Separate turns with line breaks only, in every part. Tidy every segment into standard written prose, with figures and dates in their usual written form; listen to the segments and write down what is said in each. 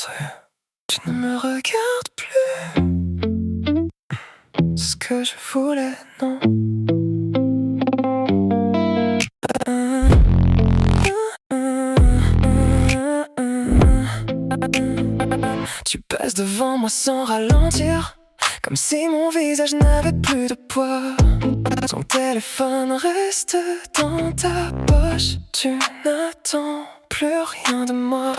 Ça y est, tu ne me regardes plus. C'est ce que je voulais, non? Tu passes devant moi sans ralentir, comme si mon visage n'avait plus de poids. Ton téléphone reste dans ta poche. Tu n'attends plus rien de moi.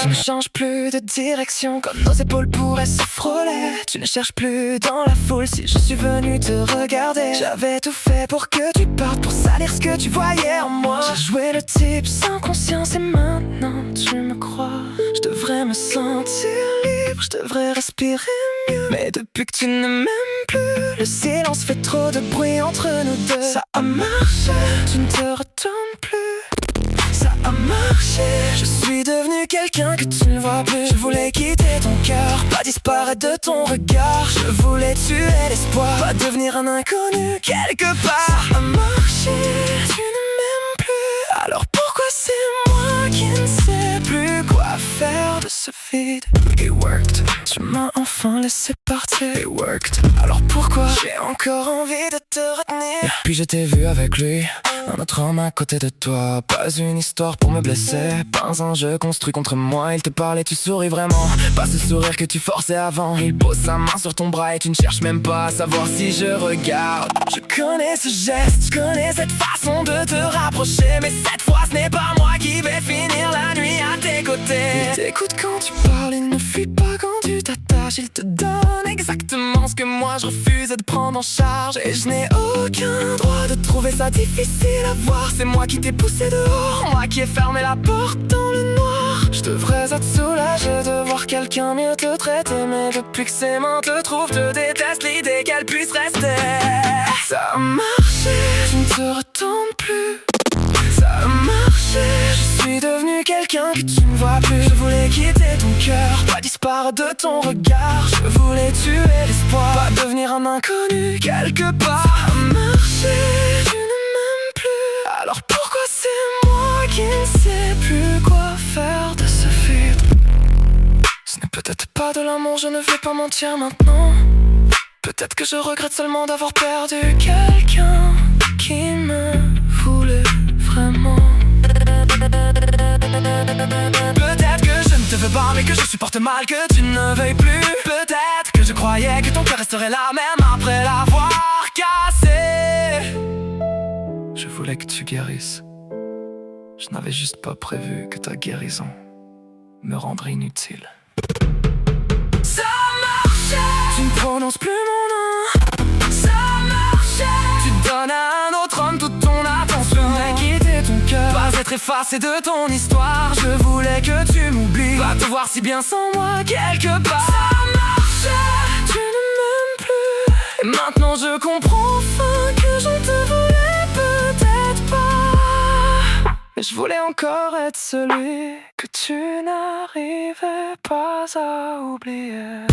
Tu ne changes plus de direction, comme nos épaules pourraient se frôler. Tu ne cherches plus dans la foule si je suis venu te regarder. J'avais tout fait pour que tu partes, pour salir ce que tu voyais en moi. J'ai joué le type sans conscience et maintenant tu me crois. Je devrais me sentir libre, je devrais respirer mieux. Mais depuis que tu ne m'aimes plus, le silence fait trop de bruit entre nous deux. Ça a marché, tu ne te retournes plus. Ça a marché, je suis devenu quelqu'un que tu ne vois plus. Je voulais quitter ton cœur, pas disparaître de ton regard. Je voulais tuer l'espoir, pas devenir un inconnu quelque part. Ça a marché, tu ne m'aimes plus. Alors pourquoi c'est moi qui ne sais plus quoi faire de ce vide? It worked, tu m'as enfin laissé partir. It worked, alors pourquoi j'ai encore envie de te retenir? Et puis je t'ai vu avec lui, un autre homme à côté de toi. Pas une histoire pour me blesser, pas un jeu construit contre moi. Il te parlait, tu souris vraiment, pas ce sourire que tu forçais avant. Il pose sa main sur ton bras et tu ne cherches même pas à savoir si je regarde. Je connais ce geste, je connais cette façon de te rapprocher. Mais cette fois ce n'est pas moi qui vais finir la nuit à tes côtés. Il t'écoute quand tu parles, il ne fuit pas quand tu t'attaches. Il te donne exactement ce que moi je refuse de prendre en charge. Et je n'ai aucun droit de trouver ça difficile à voir. C'est moi qui t'ai poussé dehors, moi qui ai fermé la porte dans le noir. Je devrais être soulagé de voir quelqu'un mieux te traiter. Mais depuis que ses mains te trouvent, je déteste l'idée qu'elle puisse rester. Ça a marché, tu ne te retournes plus. Ça a marché, je suis devenu quelqu'un que tu ne vois plus. Je voulais quitter ton cœur, pas disparaître de ton regard. Je voulais tuer l'espoir, pas devenir un inconnu quelque part. Ça a marché, tu ne m'aimes plus. Alors pourquoi c'est moi qui ne sais plus quoi faire de ce vide? Ce n'est peut-être pas de l'amour, je ne vais pas mentir maintenant. Peut-être que je regrette seulement d'avoir perdu quelqu'un qui me voulait vraiment. Peut-être que je ne te veux pas mais que je supporte mal que tu ne veuilles plus. Peut-être que je croyais que ton cœur resterait là même après l'avoir cassé. Je voulais que tu guérisses. Je n'avais juste pas prévu que ta guérison me rendrait inutile. Ça marchait, tu ne prononces plus mon nom. Ça marchait, tu donnes à un autre homme toute ton attention. Je voulais quitter ton cœur, pas être effacé de ton histoire. Je voulais que tu m'oublies, pas te voir si bien sans moi quelque part. Ça marchait, tu ne m'aimes plus. Et maintenant je comprends enfin que je ne te voulais peut-être pas. Mais je voulais encore être celui que tu n'arrivais pas à oublier.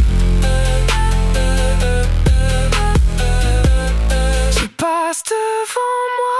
Tu passes devant moi